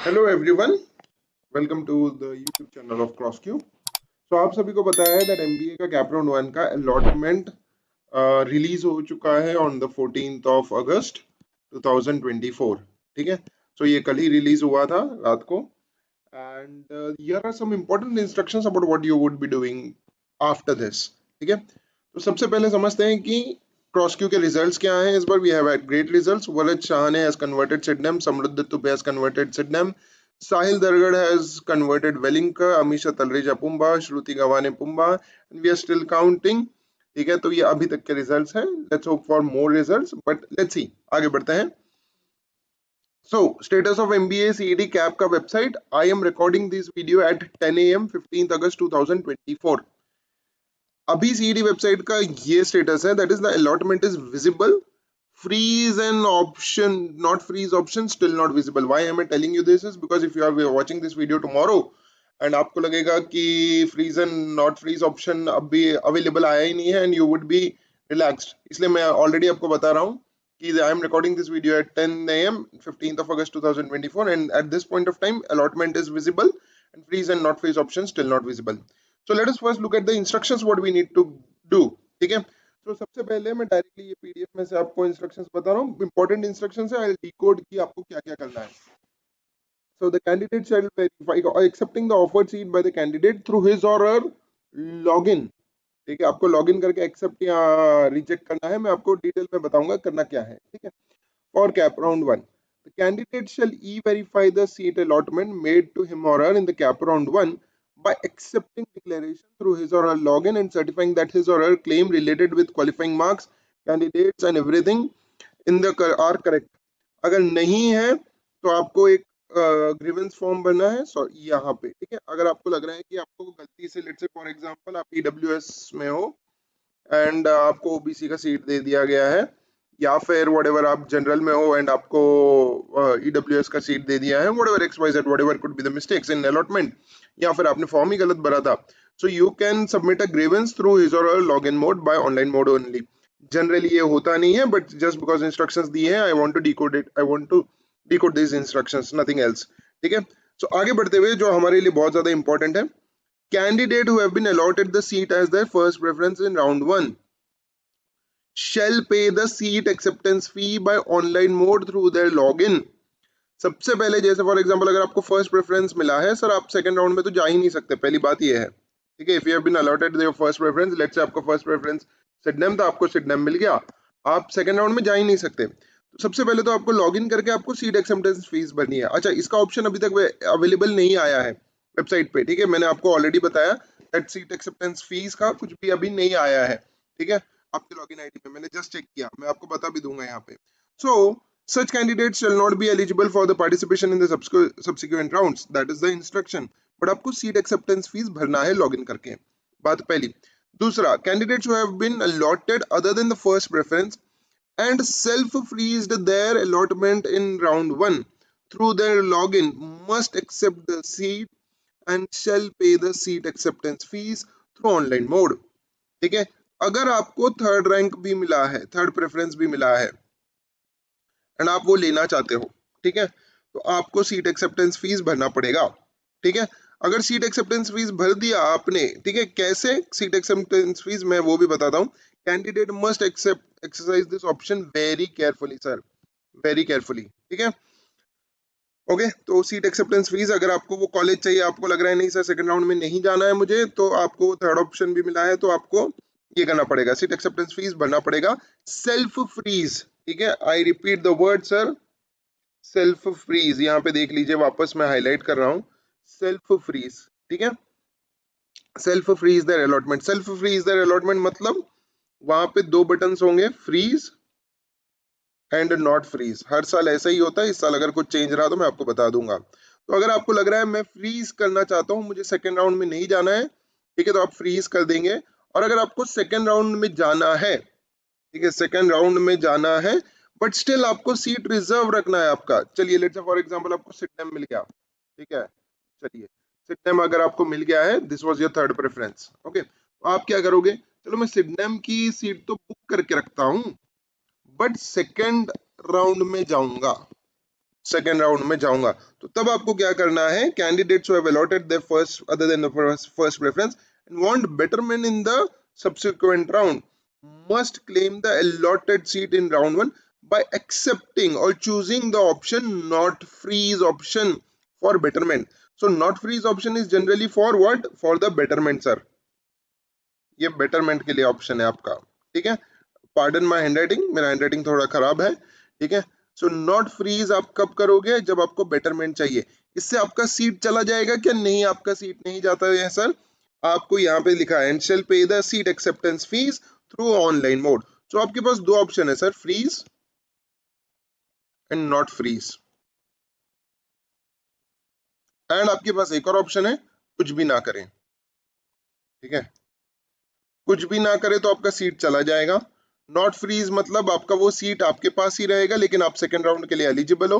Hello everyone, welcome to the YouTube channel of CrossQ. तो आप सभी को पता है दैट एमबीए का कैप राउंड 1 का अलॉटमेंट रिलीज हो चुका है ऑन द 14th ऑफ अगस्त 2024। ठीक है, तो ये कल ही रिलीज हुआ था रात को। And here are some important instructions about what you would be doing after this. ठीक है, तो सबसे पहले समझते हैं कि क्रॉसक्यू के रिजल्ट्स क्या हैं। इस बार we have had great results. Walid Shah ने has converted Sydenham, Samriddh Tube has converted Sydenham, Sahil Dargarh has converted Welingkar, Amisha Talreja PUMBA, Shruti Gawane PUMBA, we are still counting. ठीक है, तो ये अभी तक के रिजल्ट्स हैं। Let's hope for more results, but let's see, आगे बढ़ते हैं। So, status of MBA CET CAP का website. I am recording this video at 10 a.m. 15th August 2024. अभी सीईडी वेबसाइट का ये स्टेटस है, that is the allotment is visible, freeze and option not freeze option still not visible. Why am I telling you this is because if you are watching this video tomorrow and आपको लगेगा कि freeze and not freeze option अभी available आया ही नहीं है and you would be relaxed, इसलिए मैं already आपको बता रहा हूँ कि I am recording this video at 10 a.m. 15th of August 2024 and at this point of time allotment is visible and freeze and not freeze option still not visible. So let us first look at the instructions what we need to do. ठीक है, तो सबसे पहले मैं directly ये PDF में से आपको इंस्ट्रक्शंस बता रहा हूँ। इंपॉर्टेंट इंस्ट्रक्शंस है, आई डिकोड की आपको क्या क्या करना है। So the candidate shell verify accepting the offered seat by the candidate through his और हर लॉगिन। ठीक है, आपको लॉगिन करके एक्सेप्ट या रिजेक्ट करना है। मैं आपको डिटेल में बताऊंगा करना क्या है। ठीक है, for cap round 1 the candidate shall e-verify the seat allotment made to him or her in the cap round 1 by accepting declaration through his or her login and certifying that his or her claim related with qualifying marks, candidates and everything in the are correct. अगर नहीं है तो आपको एक grievance form भरना है यहाँ पे। ठीक है, अगर आपको लग रहा है कि आपको गलती से, लेट्स से फॉर एग्जांपल आप ईडब्ल्यूएस में हो एंड आपको ओबीसी का सीट दे दिया गया है, या फिर व्हाटएवर आप जनरल में हो एंड आपको ईडब्ल्यूएस का सीट दे दिया है, whatever X Y Z whatever could be the mistakes in allotment, या फिर आपने फॉर्म ही गलत भरा था, so you can submit a grievance through his और her login mode by online mode only. Generally ये होता नहीं है, बट जस्ट बिकॉज इंस्ट्रक्शंस दिए हैं, I want to decode it, I want to decode this instructions, nothing else. ठीक है, सो आगे बढ़ते हुए जो हमारे लिए बहुत ज्यादा इंपॉर्टेंट है, candidate who have been allotted the seat as their first preference in round 1 shall pay the seat acceptance fee by online mode through their login. सबसे पहले जैसे फॉर एग्जांपल अगर आपको फर्स्ट प्रेफरेंस मिला है सर, आप second round में तो जा ही नहीं सकते, पहली बात ये है। ठीक है, if you have been allotted your first preference, let's say आपका फर्स्ट प्रेफरेंस सिडनम था, आपको सिडनम मिल गया, आप सेकंड राउंड में जा ही नहीं सकते। तो सबसे पहले तो आपको लॉगिन करके आपको सीट एक्सेप्टेंस फीस भरनी है। अच्छा, इसका ऑप्शन अभी तक अवेलेबल नहीं आया है वेबसाइट पे। ठीक है, मैंने आपको ऑलरेडी बताया दैट सीट एक्सेप्टेंस फीस का कुछ भी अभी नहीं आया है। ठीक है, आपके लॉगिन आईडी पे मैंने जस्ट चेक किया, मैं आपको बता भी दूंगा यहाँ पे। सो such candidates shall not be eligible for the participation in the subsequent rounds. That is the instruction. But आपको seat acceptance fees भरना है login करके, बात पहली। दूसरा, candidates who have been allotted other than the first preference and self-freezed their allotment in round 1 through their login must accept the seat and shall pay the seat acceptance fees through online mode. ठीक है, अगर आपको third rank भी मिला है, third preference भी मिला है एंड आप वो लेना चाहते हो, ठीक है, तो आपको सीट एक्सेप्टेंस फीस भरना पड़ेगा। ठीक है, अगर सीट एक्सेप्टेंस फीस भर दिया आपने, ठीक है, कैसे सीट एक्सेप्टेंस फीस मैं वो भी बताता हूँ। Candidate must accept exercise this option very carefully sir, very carefully. ठीक है, ओके, तो सीट एक्सेप्टेंस फीस अगर आपको वो कॉलेज चाहिए, आपको लग रहा है नहीं सर सेकंड राउंड में नहीं जाना है मुझे, तो आपको थर्ड ऑप्शन भी मिला है, तो आपको ये करना पड़ेगा, सीट एक्सेप्टेंस फीस भरना पड़ेगा। सेल्फ फ्रीज, ठीक है, I repeat the word sir, self freeze, यहाँ पे देख लीजिए, वापस मैं हाईलाइट कर रहा हूँ, सेल्फ फ्रीज। ठीक है, self freeze their allotment, self freeze their allotment मतलब वहां पे दो बटन्स होंगे, फ्रीज एंड नॉट फ्रीज। हर साल ऐसा ही होता है, इस साल अगर कुछ चेंज रहा तो मैं आपको बता दूंगा। तो अगर आपको लग रहा है मैं फ्रीज करना चाहता हूँ, मुझे सेकेंड राउंड में नहीं जाना है, ठीक है, तो आप फ्रीज कर देंगे। और अगर आपको सेकेंड राउंड में जाना है, ठीक है, सेकेंड राउंड में जाना है, बट स्टिल आपको सीट रिजर्व रखना है आपका। चलिए लेट्स से फॉर एग्जांपल आपको सिडनम मिल गया, ठीक है, चलिए सिडनम अगर आपको मिल गया है, this was your third preference, okay, तो आप क्या करोगे, चलो मैं सिडनम की सीट तो बुक करके रखता हूँ, बट सेकेंड राउंड में जाऊंगा। सेकेंड राउंड में जाऊंगा। तो तब आपको क्या करना है, candidates who have allotted their first other than the first preference and want betterment in the subsequent round must claim the allotted seat in round 1 by accepting or choosing the option not freeze option for betterment. So not freeze option is generally for what? For the betterment sir. ये betterment के लिए option है आपका, ठीक है। Pardon my handwriting, मेरा handwriting थोड़ा खराब है, ठीक है। सो नॉट फ्रीज आप कब करोगे, जब आपको बेटरमेंट चाहिए। इससे आपका सीट चला जाएगा क्या? नहीं, आपका सीट नहीं जाता है सर। आपको यहाँ पे लिखा है and shall pay the seat acceptance fees through online mode. So आपके पास दो ऑप्शन है sir, freeze and not freeze. And आपके पास एक और ऑप्शन है, कुछ भी ना करें, ठीक है। कुछ भी ना करे तो आपका सीट चला जाएगा। नॉट फ्रीज मतलब आपका वो सीट आपके पास ही रहेगा लेकिन आप सेकेंड राउंड के लिए एलिजिबल हो।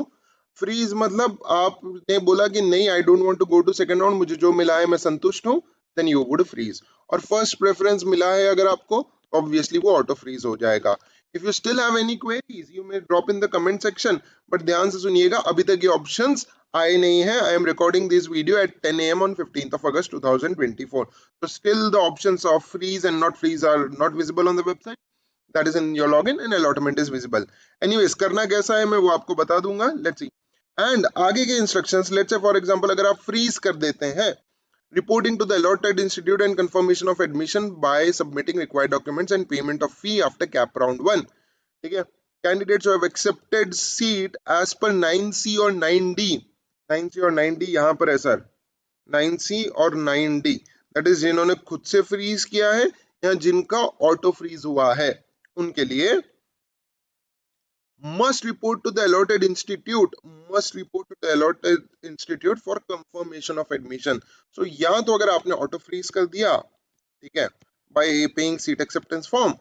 फ्रीज मतलब आपने बोला कि नहीं, I don't want to go to second round, मुझे जो मिला है मैं संतुष्ट हूँ, देन यू वुड फ्रीज। और फर्स्ट प्रेफरेंस मिला है अगर आपको, ऑब्वियसली वो ऑटो फ्रीज हो जाएगा। If you still have any queries you may drop in the comment section, but ध्यान से सुनिएगा, अभी तक ये ऑप्शंस आए नहीं है। I am recording this video at 10 AM on 15th of August 2024. So still the options of freeze and not freeze are not visible on the website. That is in your login and allotment is visible. Anyways, करना कैसा है मैं वो आपको बता दूंगा। Let's see. And आगे के instructions, let's say for example अगर आप freeze कर देते हैं, reporting to the allotted institute and confirmation of admission by submitting required documents and payment of fee after cap round 1, ठीक है। Candidates who have accepted seat as per 9C और 9D, 9C और 9D यहाँ पर है sir, 9C और 9D, that is जिन्होंने खुद से फ्रीज किया है या जिनका ऑटो फ्रीज हुआ है, उनके लिए must report to the allotted institute, must report to the allotted institute for confirmation of admission. So या तो अगर आपने ऑटो फ्रीज कर दिया, ठीक है, by paying seat acceptance form,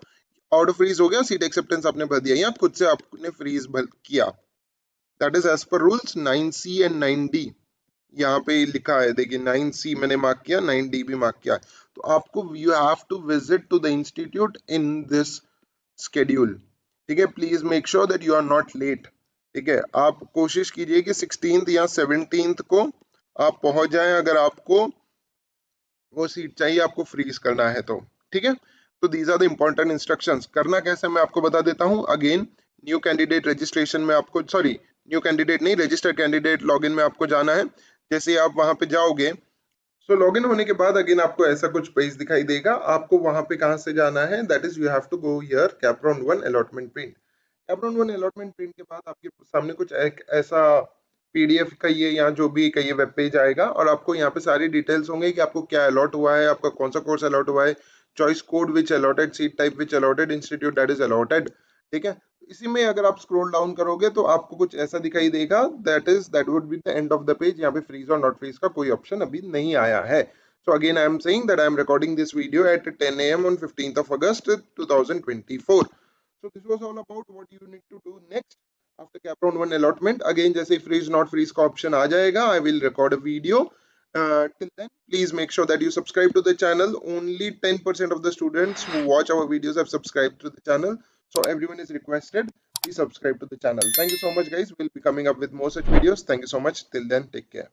auto freeze हो गया, सीट एक्सेप्टेंस आपने भर दिया, या खुद से आपने फ्रीज भर किया, that is as per rules 9C and 9D। यहाँ पे लिखा है देखिए, 9C मैंने मार्क किया, 9D भी मार्क किया। तो आपको you have to visit to the institute in this schedule, ठीक है। Please make sure that you are not late, ठीक है। आप कोशिश कीजिए कि 16th या 17th को आप पहुंच जाएं अगर आपको वो सीट चाहिए, आपको फ्रीज करना है तो, ठीक है। तो these are the important instructions. करना कैसे मैं आपको बता देता हूँ। अगेन न्यू कैंडिडेट रजिस्ट्रेशन में आपको, सॉरी न्यू कैंडिडेट नहीं, रजिस्टर्ड कैंडिडेट लॉगिन में आपको जाना है। जैसे आप वहां पे जाओगे, सो लॉगिन होने के बाद अगेन आपको ऐसा कुछ पेज दिखाई देगा। आपको वहां पे कहां से जाना है, that is you have to go here CAP round 1 allotment print. CAP round 1 allotment print के बाद आपके सामने कुछ एक ऐसा पीडीएफ का ये या जो भी का ये वेब पेज आएगा और आपको यहाँ पे सारी डिटेल्स होंगे कि आपको क्या अलॉट हुआ है, आपका कौन सा कोर्स अलॉट हुआ है, choice code which allotted, seat type which allotted, institute that is allotted, ठीक है। इसी में अगर आप स्क्रॉल डाउन करोगे तो आपको कुछ ऐसा दिखाई देगा, that would be the end of the page. यहाँ पे फ्रीज और नॉट फ्रीज का कोई ऑप्शन अभी नहीं आया है। So again, I am saying that I am recording this video at 10 AM on 15th of August 2024. So this was all about what you need to do next after cap round 1 allotment. Again, जैसे freeze not freeze का option आ जाएगा, I will record a video. Till then, please make sure that you subscribe to the channel. Only 10% of the students who watch our videos have subscribed to the channel. So everyone is requested, please subscribe to the channel. Thank you so much, guys. We'll be coming up with more such videos. Thank you so much. Till then, take care.